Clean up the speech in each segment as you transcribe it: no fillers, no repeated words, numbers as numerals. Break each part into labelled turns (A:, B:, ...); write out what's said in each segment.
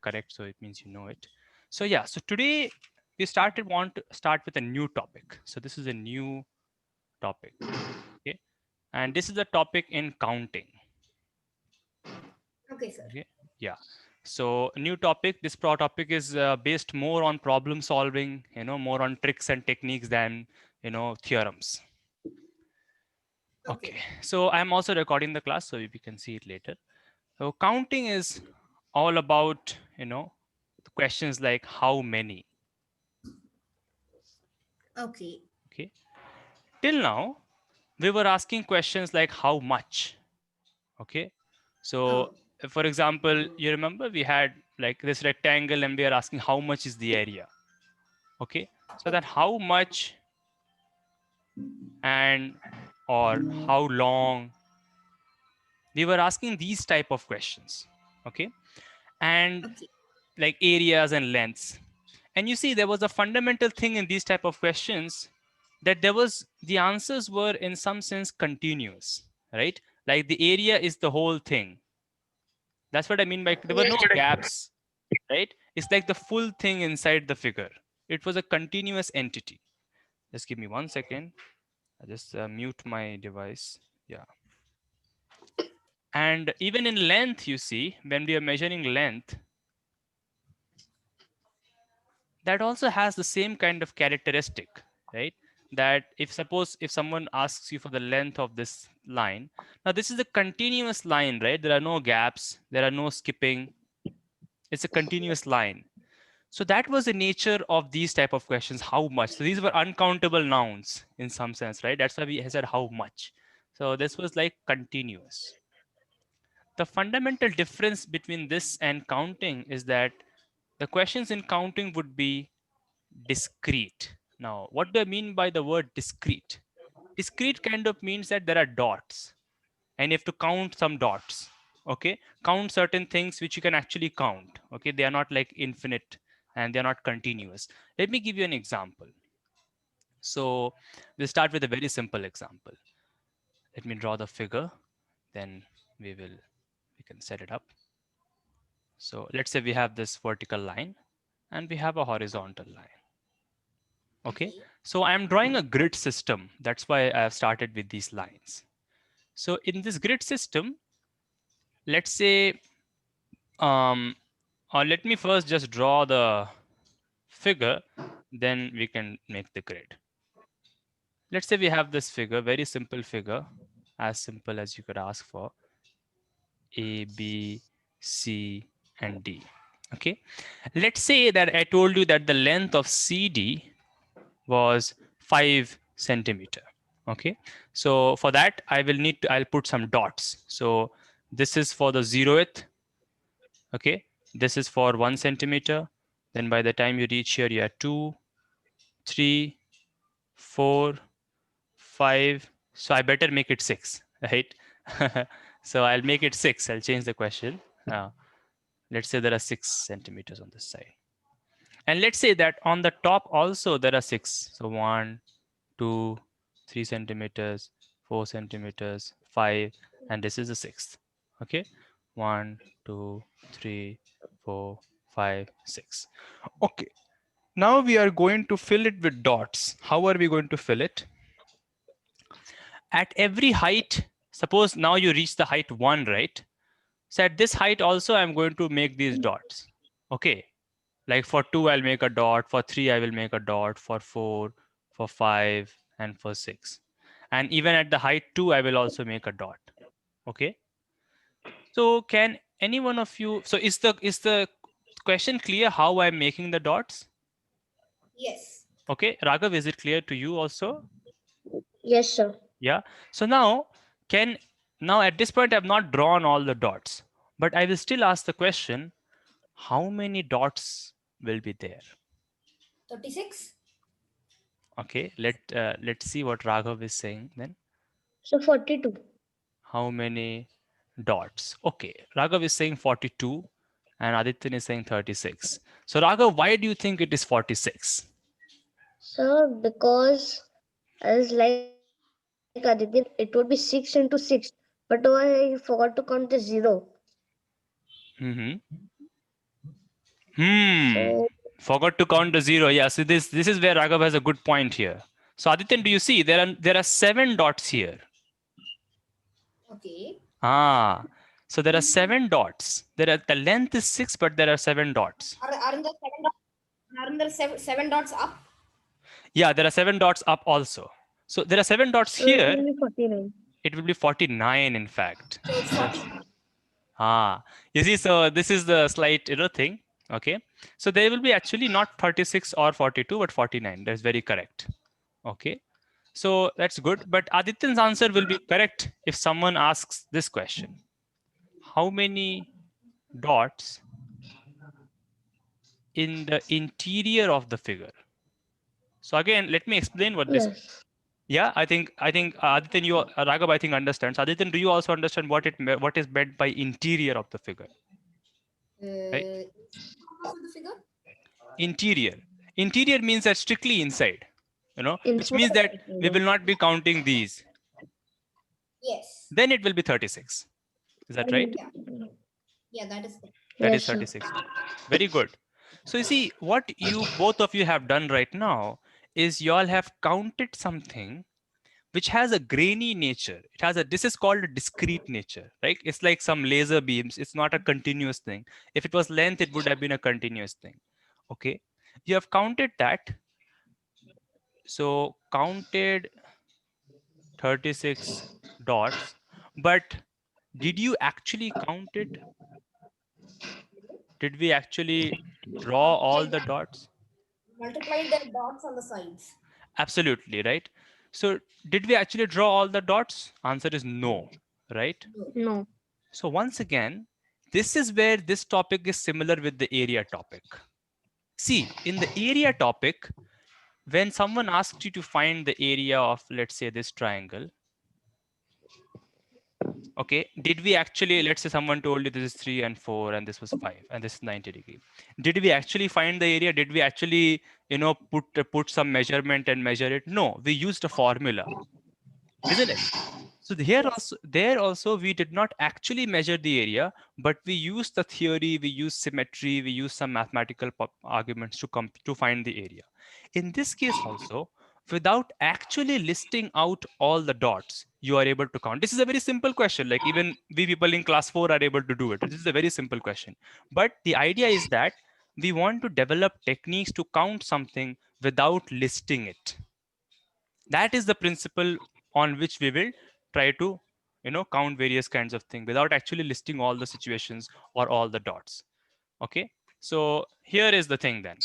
A: correct? So it means you know it. So yeah, so today want to start with a new topic. So this is a new topic, okay? And this is a topic in counting,
B: Okay, sir.
A: okay? Yeah. So new topic, this pro topic is based more on problem solving, more on tricks and techniques than, theorems. Okay.
B: Okay.
A: So I'm also recording the class so we can see it later. So counting is all about, the questions like how many,
B: Okay.
A: okay? Till now, we were asking questions like how much, okay? So
B: Oh,
A: for example, you remember we had like this rectangle and we are asking how much is the area, okay? So that
B: okay.
A: how much and or how long, we were asking these type of questions, okay? And
B: Okay.
A: like areas and lengths. And you see there was a fundamental thing in these type of questions, that there was the answers were in some sense continuous, right? Like the area is the whole thing. That's what I mean by there were
B: Yes.
A: no gaps, right? It's like the full thing inside the figure. It was a continuous entity. Just give me 1 second. I just mute my device. Yeah. And even in length, you see, when we are measuring length, that also has the same kind of characteristic, right? That if suppose if someone asks you for the length of this line, now this is a continuous line, right? There are no gaps, there are no skipping. It's a continuous
B: Yes.
A: line. So that was the nature of these type of questions. How much? So these were uncountable nouns in some sense, right? That's why we said how much. So this was like continuous. The fundamental difference between this and counting is that the questions in counting would be discrete. Now, what do I mean by the word discrete? Discrete kind of means that there are dots and you have to count some dots. Okay, count certain things which you can actually count. Okay, they are not like infinite and they are not continuous. Let me give you an example. So we'll start with a very simple example. Let me draw the figure, then we can set it up. So let's say we have this vertical line and we have a horizontal line. Okay,
B: Okay.
A: so I'm drawing a grid system. That's why I have started with these lines. So in this grid system, let's say, or let me first just draw the figure, then we can make the grid. Let's say we have this figure, very simple figure, as simple as you could ask for, A, B, C, and D. Okay, let's say that I told you that the length of CD was 5 centimeter. Okay, so for that I'll put some dots. So this is for the 0th. Okay, this is for 1 centimeter. Then by the time you reach here, you have 2, 3, 4, 5. So I better make it 6, right? So I'll make it 6. I'll change the question. Let's say there are 6 centimeters on this side. And let's say that on the top also there are 6. So 1, 2, 3 centimeters, 4 centimeters, 5, and this is the sixth. Okay, 1, 2, 3, 4, 5, 6. Okay, now we are going to fill it with dots. How are we going to fill it? At every height, suppose now you reach the height 1, right? So at this height also I'm going to make these dots. Okay, like for 2 I'll make a dot, for 3 I will make a dot, for 4, for 5, and for 6. And even at the height 2 I will also make a dot. Okay, so can any one of you, so is the question clear how I'm making the dots?
B: Yes.
A: Okay, Raghav, is it clear to you also?
C: Yes, sir.
A: Yeah, so now can now at this point I've not drawn all the dots, but I will still ask the question, how many dots will be there?
B: 36.
A: Okay, let's see what Raghav is saying then.
C: So 42.
A: How many dots? Okay, Raghav is saying 42 and Adityan is saying 36. So Raghav, why do you think it is 46?
C: Sir, because as like Aditya, it would be 6 into 6. But I forgot to count the 0.
A: Mm-hmm.
C: So
A: Forgot to count the 0. Yeah, so this is where Raghav has a good point here. So Adityan, do you see there are 7 dots here?
B: Okay.
A: So there are 7 dots. The length is 6, but there are 7 dots.
B: Aren't there seven dots up?
A: Yeah, there are 7 dots up also. So there are 7 dots
C: so it
A: here.
C: will be 49.
A: It will be 49 in fact.
B: So it's 40.
A: You see, so this is the slight thing. Okay, so there will be actually not 36 or 42 but 49. That's very correct. Okay, so that's good, but Adityan's answer will be correct if someone asks this question: how many dots in the interior of the figure? So again, let me explain what this.
C: Yes.
A: Yeah, I think Adityan, you Raghav, I think understands. Adityan, do you also understand what is meant by interior of the figure? Right?
B: Of the figure?
A: Interior means that strictly inside, which
C: Inside
A: means
C: of
A: that
C: the
A: we
C: figure.
A: will not be counting these.
B: Yes.
A: Then it will be 36. Is that right?
B: Yeah, that is correct.
A: That
C: Yes,
A: is
C: sir.
A: 36. Very good. So you see, what both of you have done right now is you all have counted something which has a grainy nature. This is called a discrete nature, right? It's like some laser beams. It's not a continuous thing. If it was length, it would have been a continuous thing. Okay. You have counted that. So counted 36 dots, but did you actually count it? Did we actually draw all the dots?
B: Multiplying the dots on the sides.
A: Absolutely, right? So did we actually draw all the dots? Answer is no, right?
C: No.
A: So once again, this is where this topic is similar with the area topic. See, in the area topic, when someone asks you to find the area of, let's say, this triangle, okay, did we actually, let's say someone told you this is 3 and 4 and this was 5 and this is 90 degree. Did we actually find the area? Did we actually, put some measurement and measure it? No, we used a formula, isn't it? So there also we did not actually measure the area, but we used the theory, we used symmetry, we used some mathematical arguments to find the area. In this case also, without actually listing out all the dots, you are able to count. This is a very simple question. Like even we people in class 4 are able to do it. This is a very simple question. But the idea is that we want to develop techniques to count something without listing it. That is the principle on which we will try to count various kinds of things without actually listing all the situations or all the dots. Okay, so here is the thing then.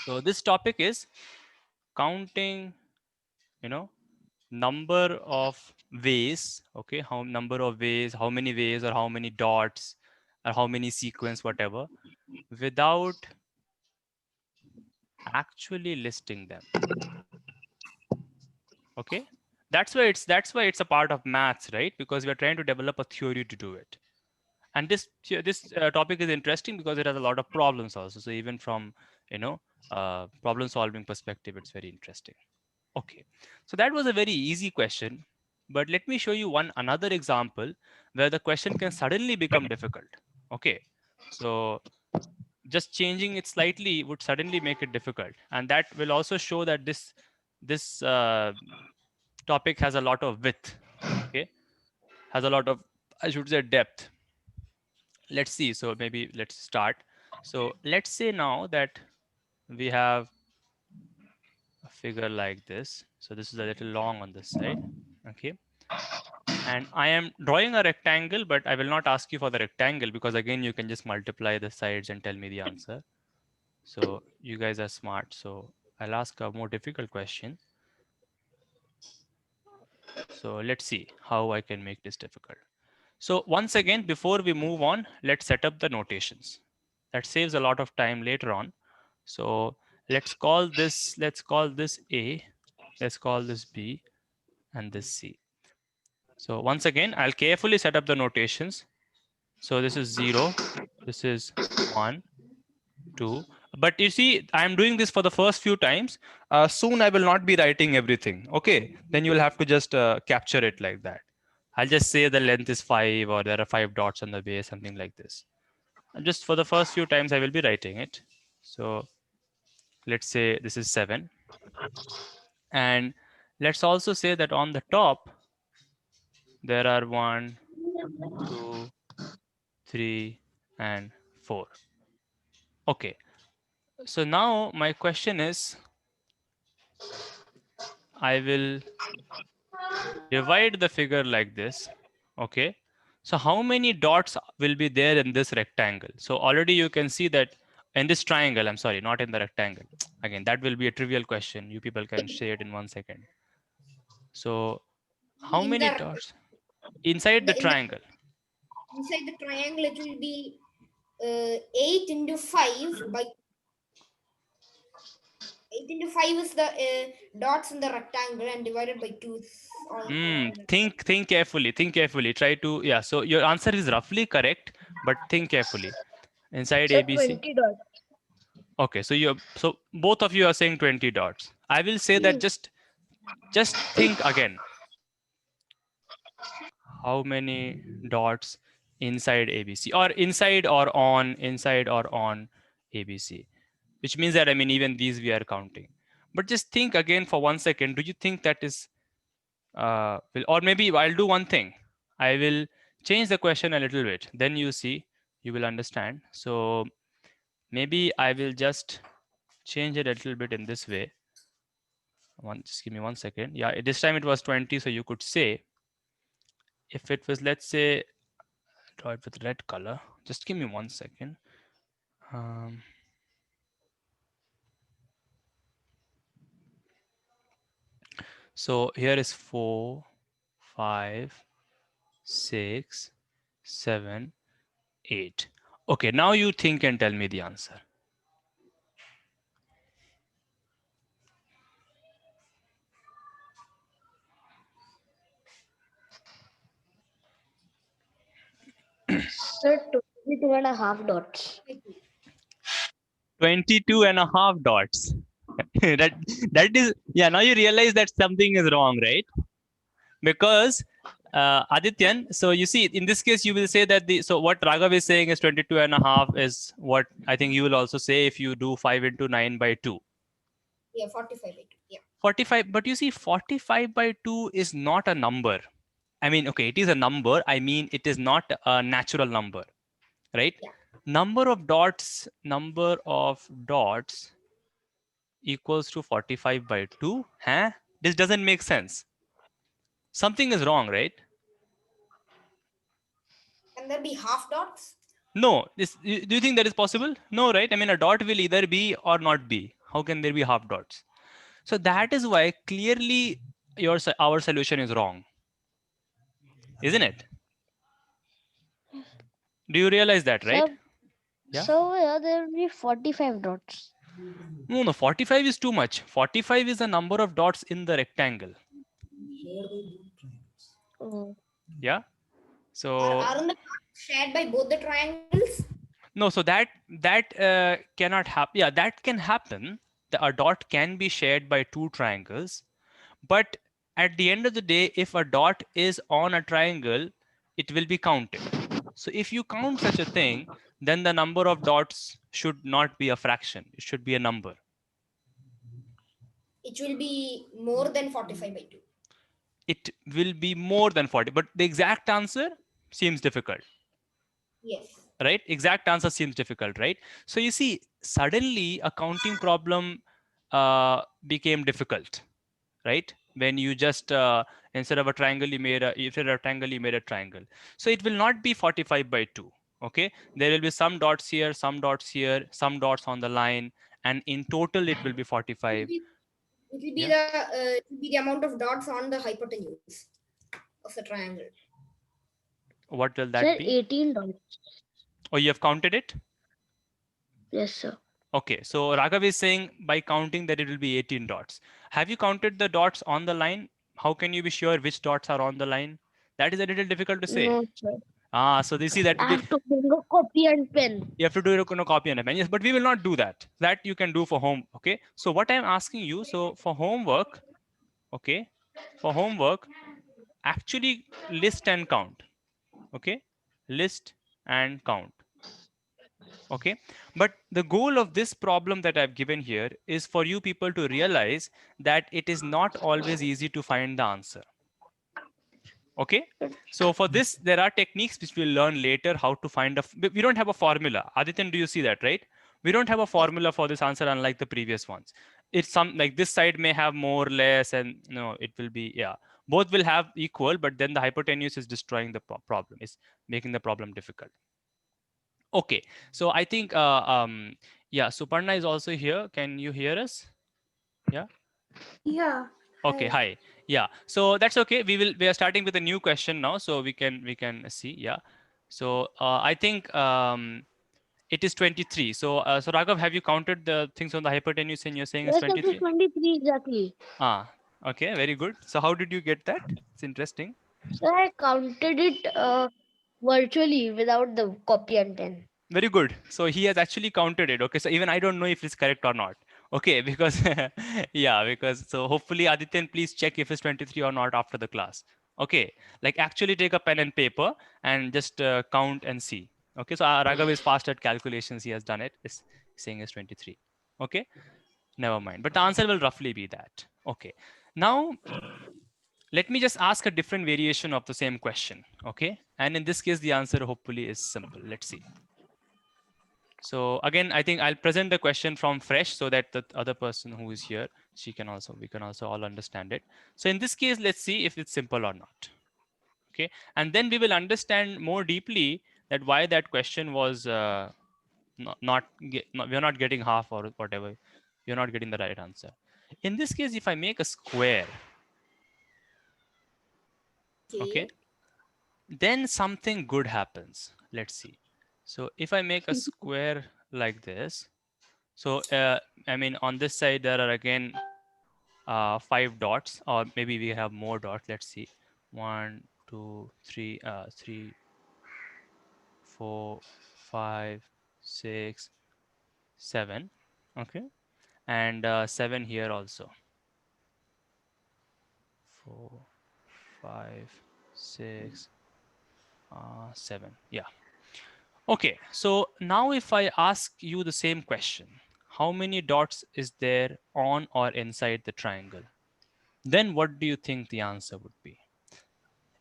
A: So this topic is counting number of ways. Okay, how many ways or how many dots or how many sequence, whatever, without actually listing them. Okay, that's why it's a part of maths, right? Because we are trying to develop a theory to do it. And this topic is interesting because it has a lot of problems also. So even from problem solving perspective, it's very interesting. Okay, so that was a very easy question, but let me show you another example where the question can suddenly become difficult. Okay, so just changing it slightly would suddenly make it difficult, and that will also show that this topic has a lot of width. Okay, has a lot of, I should say, depth. Let's see. So maybe let's start. So let's say now that we have a figure like this. So this is a little long on this side. Okay, and I am drawing a rectangle, but I will not ask you for the rectangle because again you can just multiply the sides and tell me the answer. So you guys are smart, so I'll ask a more difficult question. So let's see how I can make this difficult. So once again, before we move on, let's set up the notations. That saves a lot of time later on. So let's call this A, let's call this B, and this C. So once again, I'll carefully set up the notations. So this is 0, this is 1, 2. But you see, I'm doing this for the first few times. Soon I will not be writing everything. Okay, then you will have to just capture it like that. I'll just say the length is 5 or there are 5 dots on the base, something like this. Just for the first few times, I will be writing it. So let's say this is 7. And let's also say that on the top, there are 1, 2, 3, and 4. Okay. So now my question is, I will divide the figure like this. Okay. So how many dots will be there in this rectangle? So already you can see that in this triangle, I'm sorry, not in the rectangle. Again, that will be a trivial question. You people can say it in 1 second. So how
B: In
A: many
B: the
A: dots inside the
B: in the
A: triangle?
B: inside the triangle, it will be 8 into 5 by 8 into 5 is the dots in the rectangle, and divided by 2 is all around it.
A: Think carefully. Think carefully. Try to, yeah. So your answer is roughly correct, but think carefully. Inside
C: Sir,
A: ABC.
C: 20 dots.
A: Okay, so both of you are saying 20 dots. I will say that
C: Yes.
A: just think again. How many dots inside ABC, or inside or on ABC, which means that, I mean, even these we are counting. But just think again for 1 second. Do you think that is or maybe I'll do one thing. I will change the question a little bit. Then you will understand. So maybe I will just change it a little bit in this way. Just give me 1 second. Yeah, this time it was 20. So you could say, if it was, let's say, draw it with red color. Just give me 1 second. Um, so here is 4, 5, 6, 7, 8. Okay, now you think and tell me the answer.
C: Sir, 22 and a half dots.
A: 22 and a half dots. that that is, yeah, now you realize that something is wrong, right? Because Adityan, so you see, in this case, you will say that so what Raghav is saying is 22 and a half is what I think you will also say if you do 5 into 9 by 2.
B: Yeah, 45 by 2. Yeah.
A: 45, but you see, 45 by 2 is not a number. I mean, okay, it is a number. I mean, it is not a natural number, right?
B: Yeah.
A: Number of dots equals to 45 by 2. Huh? This doesn't make sense. Something is wrong, right?
B: Can there be half dots?
A: No. Do you think that is possible? No, right? I mean, a dot will either be or not be. How can there be half dots? So that is why clearly our solution is wrong, isn't it? Do you realize that, right?
C: Sir,
A: Yeah.
C: so yeah, there will be 45 dots.
A: No, 45 is too much. 45 is the number of dots in the rectangle.
C: Oh.
A: Yeah. So
B: Aren't the dots shared by both the triangles?
A: no, so that cannot happen. Yeah, that can happen. A dot can be shared by two triangles, but at the end of the day, if a dot is on a triangle, it will be counted. So if you count such a thing, then the number of dots should not be a fraction. It should be a number.
B: It will be more than 45 by 2.
A: It will be more than 40, but the exact answer seems difficult.
B: Yes.
A: Right? Exact answer seems difficult, right? So you see, suddenly a counting problem became difficult, right? When you just instead of a triangle, you made a triangle. So it will not be 45 by 2. Okay, there will be some dots here, some dots here, some dots on the line, and in total it will be 45. Yeah.
B: It will be the amount of dots on the hypotenuse of the triangle.
A: What will
C: Sir,
A: that be?
C: 18 dots.
A: Oh, you have counted it?
C: Yes, sir.
A: Okay, so Raghav is saying by counting that it will be 18 dots. Have you counted the dots on the line? How can you be sure which dots are on the line? That is a little difficult to say.
C: No, sir.
A: So you see that
C: I have to bring a copy and pen.
A: you have to do it on a copy and a pen. Yes, but we will not do that. That you can do for home. Okay. So what I'm asking you, so for homework, okay, for homework, actually list and count. Okay, list and count. Okay, but the goal of this problem that I've given here is for you people to realize that it is not always easy to find the answer. Okay, so for this there are techniques which we'll learn later how to find we don't have a formula. Adityan, do you see that, right? We don't have a formula for this answer, unlike the previous ones. It's some like this side may have more, less, and no, it will be, yeah, both will have equal, but then the hypotenuse is destroying the problem, is making the problem difficult. Okay, so I think yeah, Suparna is also here. Can you hear us? Yeah.
B: Yeah.
A: Okay, hi. Yeah, so that's okay. We are starting with a new question now, so we can see. Yeah, so I think it is 23. So so Raghav, have you counted the things on the hypotenuse and you're saying it's
C: Yes, it is
A: 23?
C: 23 exactly.
A: Ah, okay, very good. So how did you get that? It's interesting.
C: So I counted it virtually without the copy and pen.
A: Very good. So he has actually counted it. Okay, so even I don't know if it's correct or not. Okay, because yeah, because so hopefully Adityan, please check if it's 23 or not after the class. Okay, like actually take a pen and paper and just count and see. Okay, so Raghav is fast at calculations. He has done it. It's saying it's 23. Okay, never mind. But the answer will roughly be that. Okay, now let me just ask a different variation of the same question. Okay, and in this case, the answer hopefully is simple. Let's see. So again, I think I'll present the question from fresh so that the other person who is here, we can also all understand it. So in this case, let's see if it's simple or not. Okay, and then we will understand more deeply that why that question was we're not getting half or whatever. You're not getting the right answer. In this case, if I make a square, okay,
B: Okay.
A: then something good happens. Let's see. So if I make a square like this, so I mean on this side there are again 5 dots, or maybe we have more dots. Let's see, 1 2 3 3 4 5 6 7. Okay, and 7 here also. 4 5 6 7, yeah. Okay, so now if I ask you the same question, how many dots is there on or inside the triangle? Then what do you think the answer would be?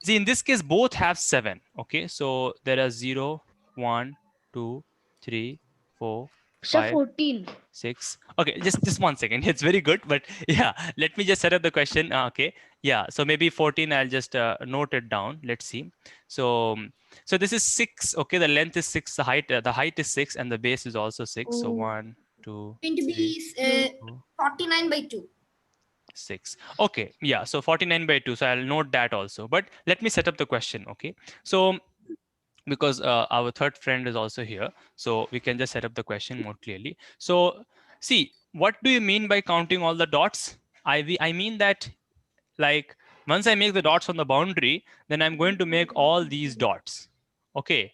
A: See, in this case, both have 7. Okay, so there are 0, 1, 2, 3, 4,
C: So
A: 5,
C: 14.
A: 6. Okay, just 1 second. It's very good, but yeah, let me just set up the question. Okay, yeah, so maybe 14. I'll just note it down. Let's see. So so this is 6. Okay, the length is 6. The height is 6, and the base is also 6. So
C: Oh.
A: 1, 2,
B: Going to
A: 3,
B: be
A: 4,
B: 49 by 2.
A: 6. Okay, yeah, so 49 by 2. So I'll note that also. But let me set up the question. Okay, so because our third friend is also here, so we can just set up the question more clearly. So see, what do you mean by counting all the dots? I mean that, like, once I make the dots on the boundary, then I'm going to make all these dots. Okay,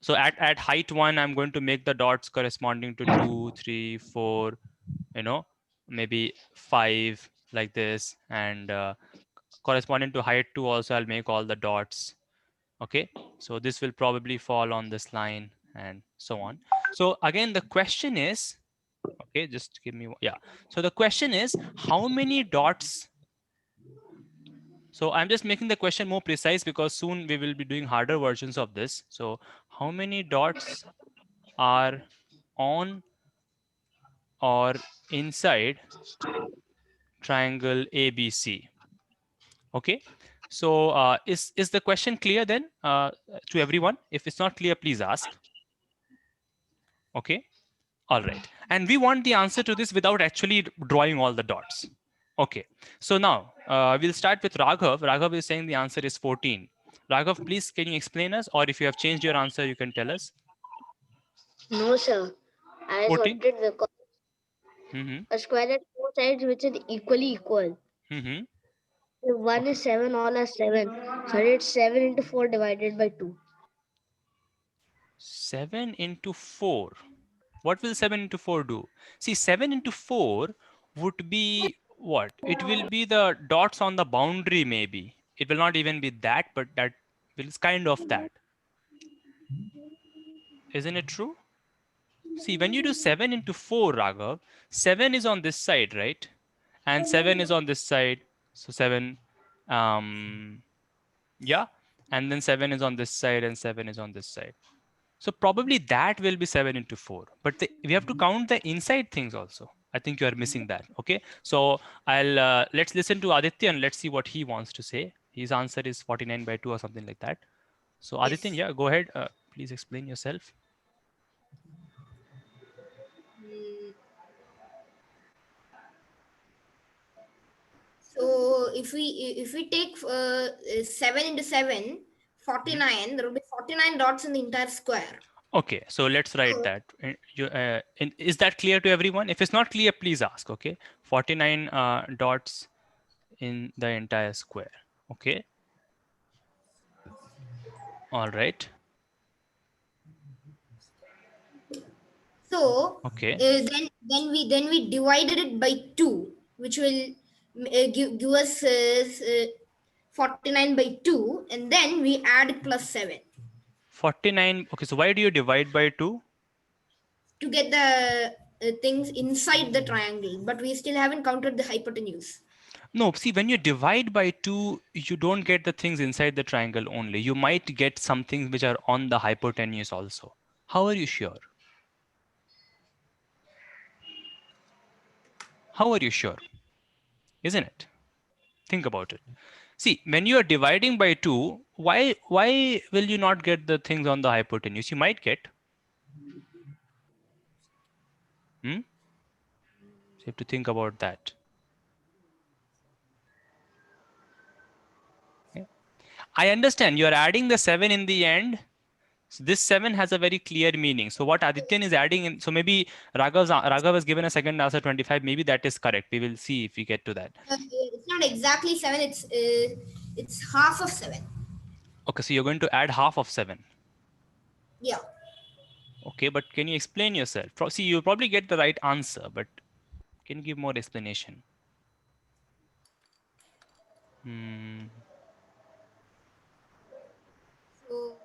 A: so at height 1, I'm going to make the dots corresponding to 2, 3, 4, you know, maybe 5, like this, and corresponding to height 2 also, I'll make all the dots. Okay, so this will probably fall on this line and so on. So again, the question is, okay, just give me, yeah, so the question is, how many dots? So I'm just making the question more precise because soon we will be doing harder versions of this. So how many dots are on or inside triangle ABC? Okay, so is the question clear then to everyone? If it's not clear, please ask. Okay, all right, and we want the answer to this without actually drawing all the dots. Okay, so now we'll start with Raghav. Raghav is saying the answer is 14. Raghav, please, can you explain us, or if you have changed your answer, you can tell us.
C: No, sir. I
A: 14.
C: thought it because
A: Mm-hmm.
C: a square has four sides which is equally equal.
A: Mm-hmm.
C: If one is 7, all are 7. So it's 7 into 4 divided by 2.
A: 7 into 4. What will 7 into 4 do? See, 7 into 4 would be what? It will be the dots on the boundary, maybe. It will not even be that, but that is kind of that. Isn't it true? See, when you do 7 into 4, Raghav, 7 is on this side, right? And 7 is on this side. So 7, yeah. And then 7 is on this side and 7 is on this side. So probably that will be 7 into 4. But we have to count the inside things also. I think you are missing that. Okay. So let's listen to Aditya and let's see what he wants to say. His answer is 49 by 2 or something like that. So Aditya,
B: Yes.
A: yeah, go ahead. Please explain yourself.
B: Mm, So if we take 7 into 7, 49, there will be 49 dots in the entire square.
A: Okay, so let's write
B: So,
A: that. Is that clear to everyone? If it's not clear, please ask. Okay, 49 dots in the entire square. Okay, all right.
B: so
A: Okay,
B: then we divided it by 2, which will give us 49 by 2, and then we add plus 7
A: 49. Okay, so why do you divide by 2?
B: to get the things inside the triangle, but we still haven't counted the hypotenuse.
A: No, see, when you divide by 2, you don't get the things inside the triangle only. You might get some things which are on the hypotenuse also. How are you sure? How are you sure? Isn't it? Think about it. See, when you are dividing by 2, why will you not get the things on the hypotenuse? You might get. Hmm? So you have to think about that. Okay. I understand you are adding the 7 in the end. So this 7 has a very clear meaning. So what Adityan is adding in, so maybe Raghav has given a second answer 25. Maybe that is correct. We will see if we get to that.
B: It's not exactly 7, it's half of 7.
A: Okay, so you're going to add half of 7.
B: Yeah.
A: Okay, but can you explain yourself? See, you probably get the right answer, but can you give more explanation? Hmm.
B: So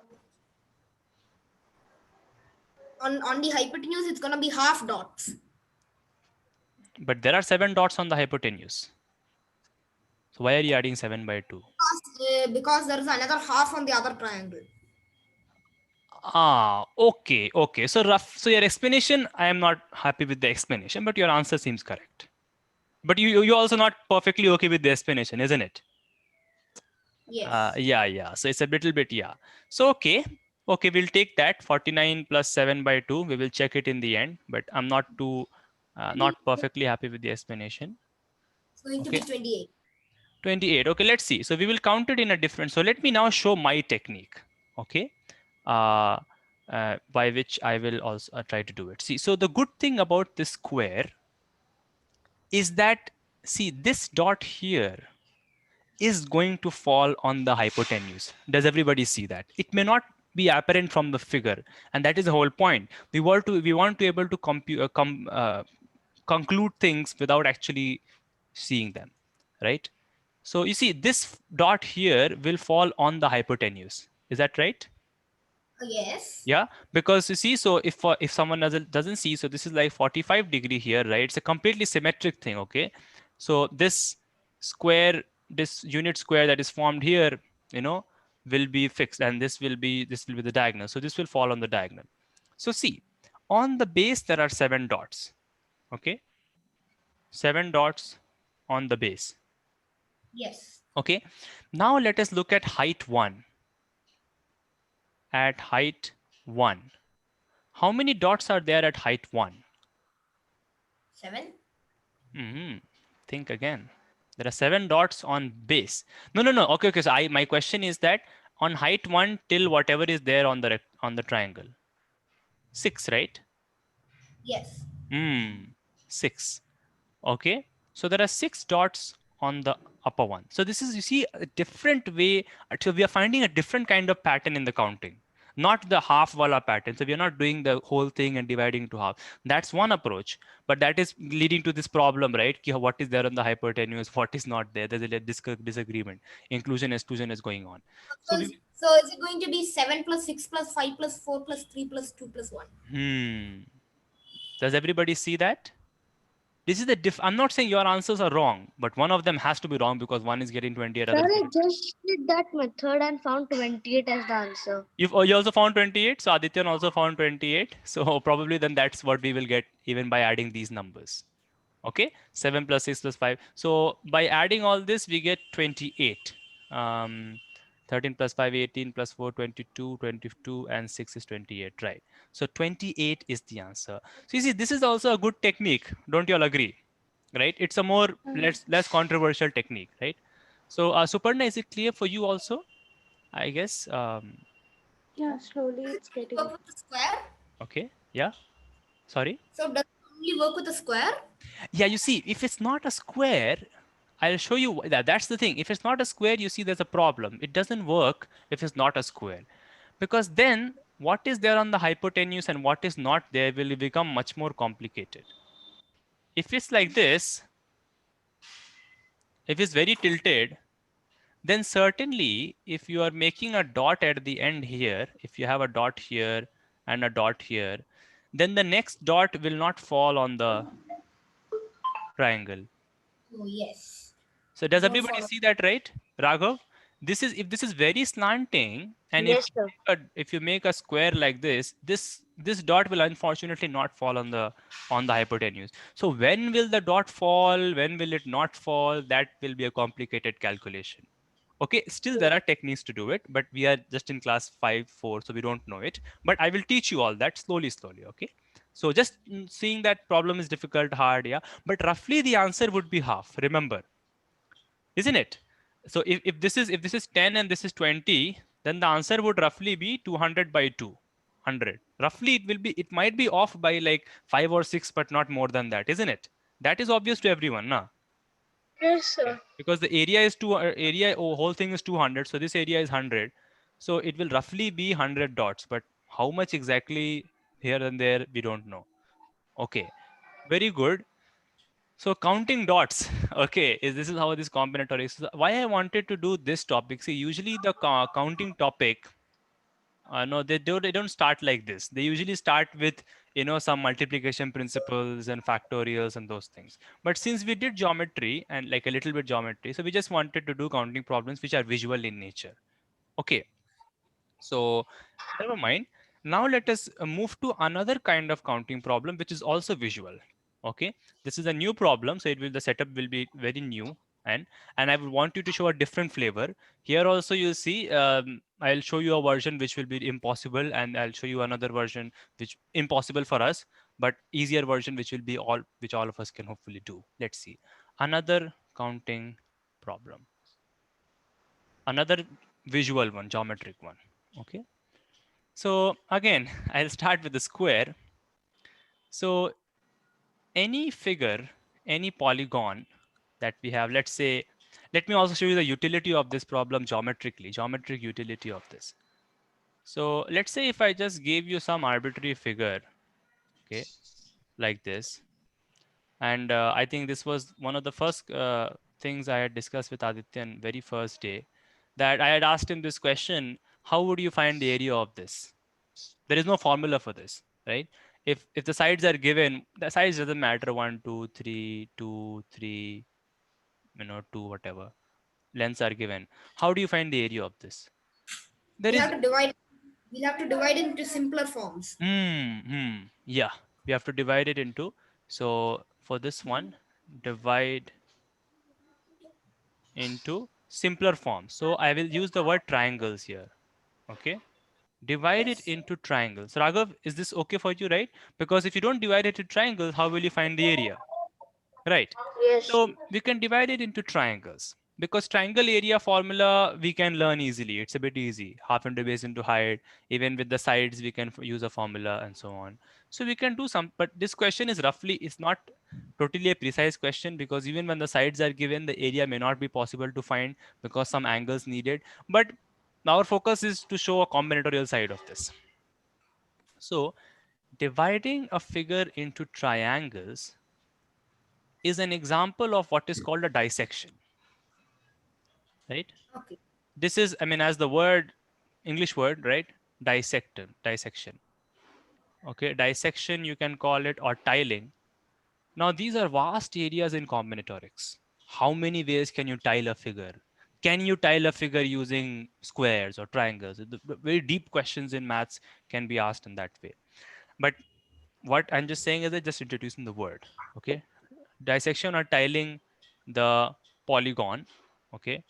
B: on the hypotenuse, it's gonna be half dots.
A: But there are 7 dots on the hypotenuse. So why are you adding 7 by 2?
B: Because there is another half on the other triangle.
A: Ah, okay, okay. So so your explanation, I am not happy with the explanation, but your answer seems correct. But you're also not perfectly okay with the explanation, isn't it?
B: Yes.
A: Yeah. So it's a little bit, yeah. So okay, we'll take that 49 plus 7 by 2. We will check it in the end, but I'm not not perfectly happy with the explanation.
B: It's going to be
A: Okay,
B: 28.
A: 28. Okay, let's see. So we will count it in a different. So let me now show my technique. Okay. By which I will also try to do it. See, so the good thing about this square is that, see, this dot here is going to fall on the hypotenuse. Does everybody see that? It may not be apparent from the figure, and that is the whole point. We want to be able to conclude things without actually seeing them, right? So you see, this dot here will fall on the hypotenuse. Is that right?
B: Yes.
A: Yeah, because you see, so if someone doesn't see, so this is like 45-degree here, right? It's a completely symmetric thing. Okay, so this square, this unit square that is formed here, you know, will be fixed, and this will be the diagonal. So this will fall on the diagonal. So see, on the base there are 7 dots. Okay, 7 dots on the base.
B: Yes.
A: Okay, now let us look at height 1. At height 1, how many dots are there at height 1?
B: 7.
A: Think again. There are 7 dots on base. No. Okay. So my question is that on height 1 till whatever is there on the triangle. 6, right?
B: Yes.
A: 6. Okay. So there are 6 dots on the upper one. So this is, you see, a different way. So we are finding a different kind of pattern in the counting, not the half wala pattern. So we are not doing the whole thing and dividing into half. That's one approach, but that is leading to this problem, right? What is there on the hypotenuse, what is not there? There's a disagreement. Inclusion, exclusion is going on. So
B: So is it going to be 7 plus 6 plus 5 plus 4 plus 3 plus 2 plus 1?
A: Does everybody see that? This is the I'm not saying your answers are wrong, but one of them has to be wrong because one is getting 28,
C: Sir,
A: other is
C: I
A: getting.
C: just did that method and found 28 as the answer.
A: You also found 28, so Adityan also found 28. So probably then that's what we will get even by adding these numbers. Okay, 7 plus 6 plus 5. So by adding all this, we get 28. 13 plus 5, 18 plus 4, 22, 22, and 6 is 28, right? So 28 is the answer. So you see, this is also a good technique. Don't you all agree? Right? It's a more less controversial technique, right? So Suparna, is it clear for you also? I guess.
D: Yeah, slowly it's getting.
B: Work with the square.
A: Okay. Yeah. Sorry.
B: So does it only work with the square?
A: Yeah, you see, if it's not a square, I'll show you that. That's the thing. If it's not a square, you see there's a problem. It doesn't work if it's not a square. Because then what is there on the hypotenuse and what is not there will become much more complicated. If it's like this, if it's very tilted, then certainly if you are making a dot at the end here, if you have a dot here and a dot here, then the next dot will not fall on the triangle.
B: Oh yes.
A: So does
B: Don't
A: everybody
B: follow.
A: see that, right, Raghav? This is if this is very slanting, and
C: Yes, sir.
A: if you make a square like this, this dot will unfortunately not fall on the hypotenuse. So when will the dot fall? When will it not fall? That will be a complicated calculation. Okay, still there are techniques to do it, but we are just in class 5, 4, so we don't know it. But I will teach you all that slowly, slowly. Okay. So just seeing that problem is difficult, hard, yeah. But roughly the answer would be half. Remember, isn't it? So if this is 10 and this is 20, then the answer would roughly be 200 by 200. Roughly it might be off by like 5 or 6, but not more than that, isn't it? That is obvious to everyone, na?
C: Yes, sir.
A: Because the area is whole thing is 200, so this area is 100. So it will roughly be 100 dots, but how much exactly here and there, we don't know. Okay, very good. So counting dots, okay, this is how this combinatorial is. So why I wanted to do this topic? See, usually the counting topic, no, they don't start like this. They usually start with some multiplication principles and factorials and those things. But since we did geometry and like a little bit geometry, so we just wanted to do counting problems which are visual in nature. Okay, so never mind. Now let us move to another kind of counting problem, which is also visual. Okay, this is a new problem, so the setup will be very new, and I will want you to show a different flavor. Here also you'll see, I'll show you a version which will be impossible, and I'll show you another version which impossible for us, but easier version which all of us can hopefully do. Let's see another counting problem, another visual one, geometric one. Okay. So again, I'll start with the square. So any figure, any polygon that we have, let's say, let me also show you the utility of this problem geometrically, geometric utility of this. So let's say if I just gave you some arbitrary figure, okay, like this. And I think this was one of the first things I had discussed with Adityan very first day, that I had asked him this question: how would you find the area of this? There is no formula for this, right? If the sides are given, the size doesn't matter, 1 2 3 2 3, 2, whatever lengths are given. How do you find the area of this? There
B: We
A: is
B: have to divide. We'll have to divide it into simpler forms.
A: yeah, we have to divide it into, so for this one, divide into simpler forms. So I will use the word triangles here. Okay, divide it
B: Yes.
A: into triangles. Raghav, is this okay for you, right? Because if you don't divide it into triangles, how will you find the area? Right.
C: Yes.
A: So we can divide it into triangles, because triangle area formula we can learn easily. It's a bit easy. Half into base into height. Even with the sides, we can use a formula and so on. So we can do some, but this question is roughly, it's not totally a precise question, because even when the sides are given, the area may not be possible to find because some angles needed. But our focus is to show a combinatorial side of this. So dividing a figure into triangles is an example of what is called a dissection, right?
B: Okay.
A: This is, I mean, as the word, English word, right? Dissection. Okay, dissection you can call it, or tiling. Now these are vast areas in combinatorics. How many ways can you tile a figure? Can you tile a figure using squares or triangles? The very deep questions in maths can be asked in that way. But what I'm just saying is that just introducing the word. Okay, dissection or tiling the polygon. Okay,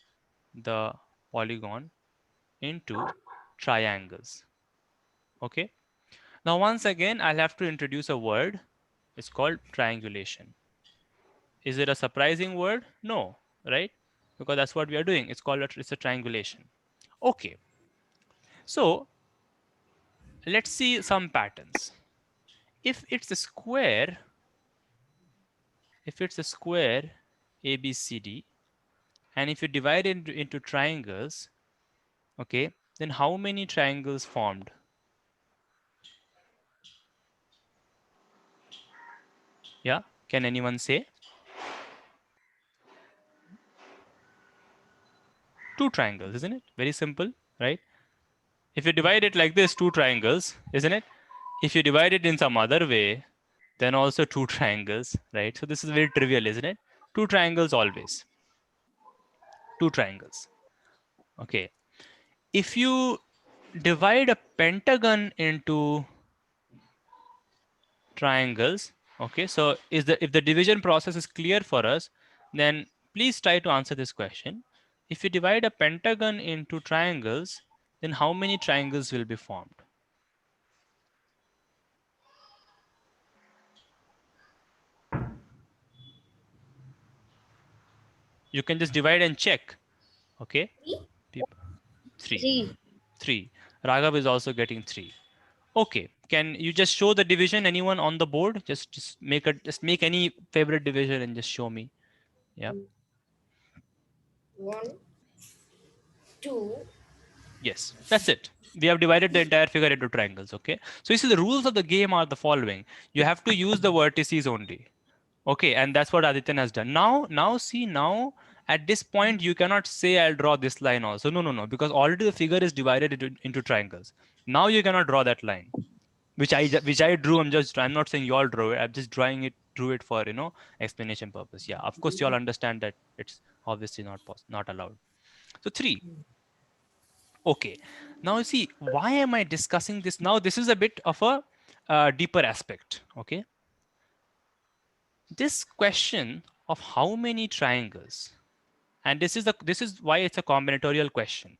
A: the polygon into triangles. Okay, now once again I'll have to introduce a word. It's called triangulation. Is it a surprising word? No, right? Because that's what we are doing. It's a triangulation. Okay, so let's see some patterns. If it's a square, ABCD, and if you divide it into triangles, okay, then how many triangles formed? Yeah, can anyone say? 2 triangles, isn't it? Very simple, right? If you divide it like this, 2 triangles, isn't it? If you divide it in some other way, then also 2 triangles, right? So this is very trivial, isn't it? 2 triangles always. 2 triangles. Okay. If you divide a pentagon into triangles, okay, so if the division process is clear for us, then please try to answer this question. If you divide a pentagon into triangles, then how many triangles will be formed? You can just divide and check. Okay, 3.
C: 3.
A: 3. Raghav is also getting 3. Okay, can you just show the division? Anyone on the board? Just make any favorite division and just show me. Yeah.
B: 1, 2.
A: Yes, that's it. We have divided the entire figure into triangles. Okay. So you see the rules of the game are the following. You have to use the vertices only. Okay, and that's what Adityan has done. Now at this point you cannot say I'll draw this line also. No, because already the figure is divided into triangles. Now you cannot draw that line, which I drew. I'm not saying you all drew it. I'm just drew it for explanation purpose. Yeah, of course you all understand that it's obviously not allowed. So 3. Okay, now you see, why am I discussing this now? This is a bit of a deeper aspect. Okay, this question of how many triangles, and this is why it's a combinatorial question.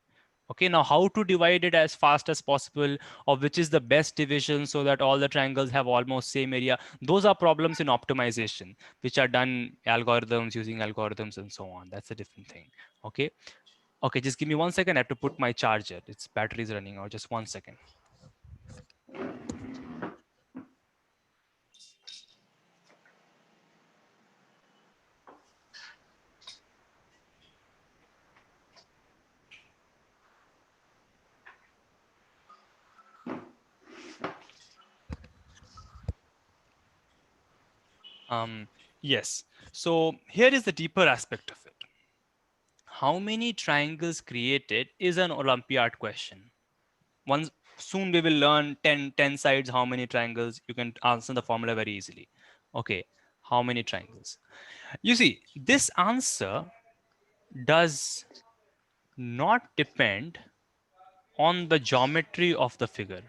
A: Okay, now how to divide it as fast as possible, or which is the best division so that all the triangles have almost same area, those are problems in optimization, which are done using algorithms and so on. That's a different thing. Okay, just give me 1 second. I have to put my charger, its battery is running out. Just 1 second. Yes, so here is the deeper aspect of it. How many triangles created is an Olympiad question. Once soon we will learn 10 sides, how many triangles. You can answer the formula very easily. Okay, how many triangles? You see, this answer does not depend on the geometry of the figure.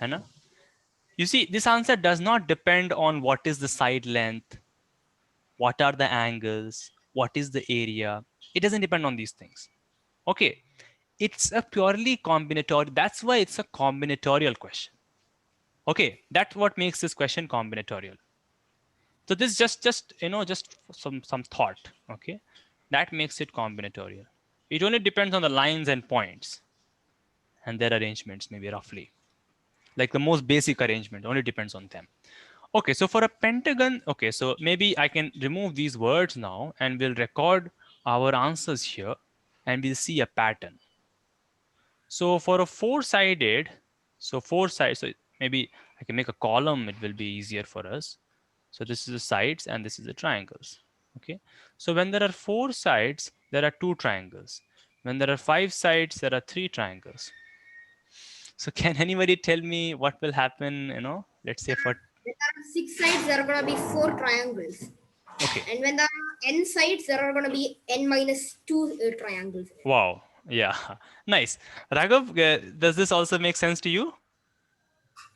A: है ना? You see, this answer does not depend on what is the side length, what are the angles, what is the area. It doesn't depend on these things. Okay, it's a purely combinatorial. That's why it's a combinatorial question. Okay, that's what makes this question combinatorial. So this just some thought. Okay, that makes it combinatorial. It only depends on the lines and points and their arrangements, maybe roughly. Like the most basic arrangement only depends on them. Okay, so for a pentagon, okay, so maybe I can remove these words now and we'll record our answers here and we'll see a pattern. So for a four-sided, so maybe I can make a column, it will be easier for us. So this is the sides and this is the triangles. Okay, so when there are 4 sides, there are 2 triangles. When there are 5 sides, there are 3 triangles. So can anybody tell me what will happen, let's say for,
B: When there are 6 sides, there are going to be 4 triangles.
A: okay.
B: And when there are n sides, there are going to be n minus 2 triangles.
A: Wow. Yeah. Nice. Raghav, does this also make sense to you?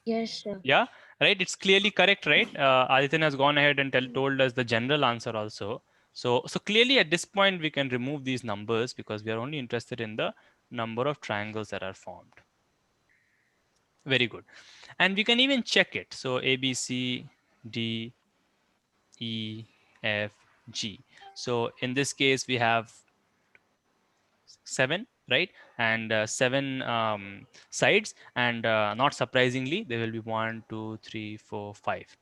C: Yes, sir.
A: Yeah. Right. It's clearly correct, right? Adityan has gone ahead and told us the general answer also. So clearly at this point, we can remove these numbers because we are only interested in the number of triangles that are formed. Very good. And we can even check it. So A, B, C, D, E, F, G. So in this case, we have 7, right? And 7 sides. And not surprisingly, there will be 1, 2, 3, 4, 5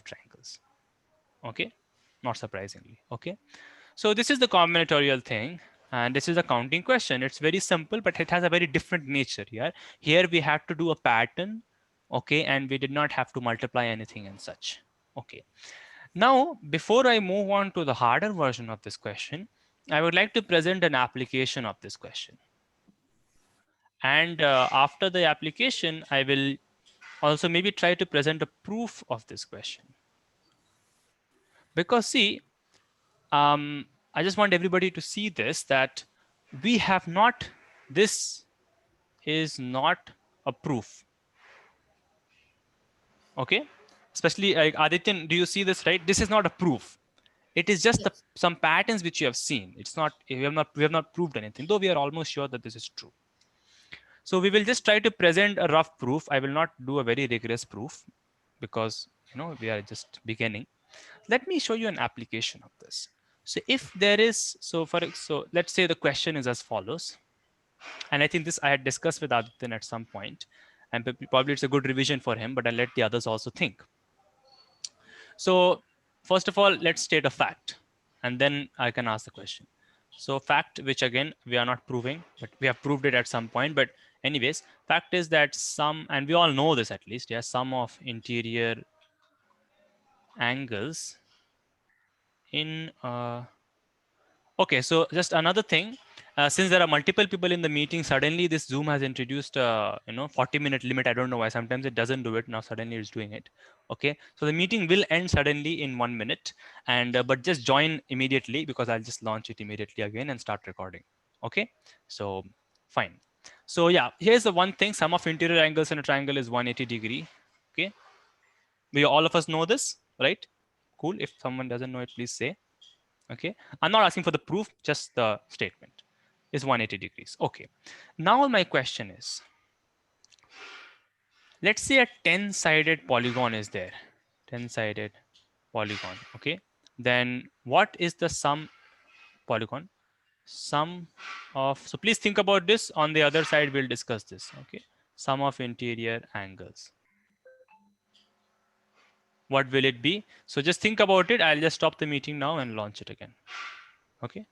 A: triangles. Okay, not surprisingly. Okay, so this is the combinatorial thing. And this is a counting question. It's very simple, but it has a very different nature here. Here we have to do a pattern, okay, and we did not have to multiply anything and such. Okay. Now, before I move on to the harder version of this question, I would like to present an application of this question. And after the application, I will also maybe try to present a proof of this question. Because see, I just want everybody to see this, that we have not, this is not a proof. Okay, especially like Adityan, do you see this, right? This is not a proof. It is just
B: Yes.
A: some patterns which you have seen. It's not, we have not proved anything, though we are almost sure that this is true. So we will just try to present a rough proof. I will not do a very rigorous proof because we are just beginning. Let me show you an application of this. So if there is, so let's say the question is as follows. And I think this I had discussed with Adityan at some point, and probably it's a good revision for him, but I'll let the others also think. So first of all, let's state a fact, and then I can ask the question. So fact, which again, we are not proving, but we have proved it at some point. But anyways, fact is that sum, and we all know this at least, yeah, sum of interior angles in okay, so just another thing, since there are multiple people in the meeting, suddenly this Zoom has introduced 40-minute limit. I don't know why. Sometimes it doesn't do it. Now suddenly it's doing it. Okay, so the meeting will end suddenly in 1 minute, and but just join immediately because I'll just launch it immediately again and start recording. Okay, so fine. So yeah, here's the one thing: sum of interior angles in a triangle is 180 degree. Okay, we all of us know this, right? Cool. If someone doesn't know it, please say. Okay, I'm not asking for the proof, just the statement is 180 degrees. Okay, now my question is, let's say a 10-sided polygon is there, 10-sided polygon. Okay, then what is the sum polygon, sum of, so please think about this. On the other side we'll discuss this. Okay, sum of interior angles, what will it be? So just think about it. I'll just stop the meeting now and launch it again. Okay.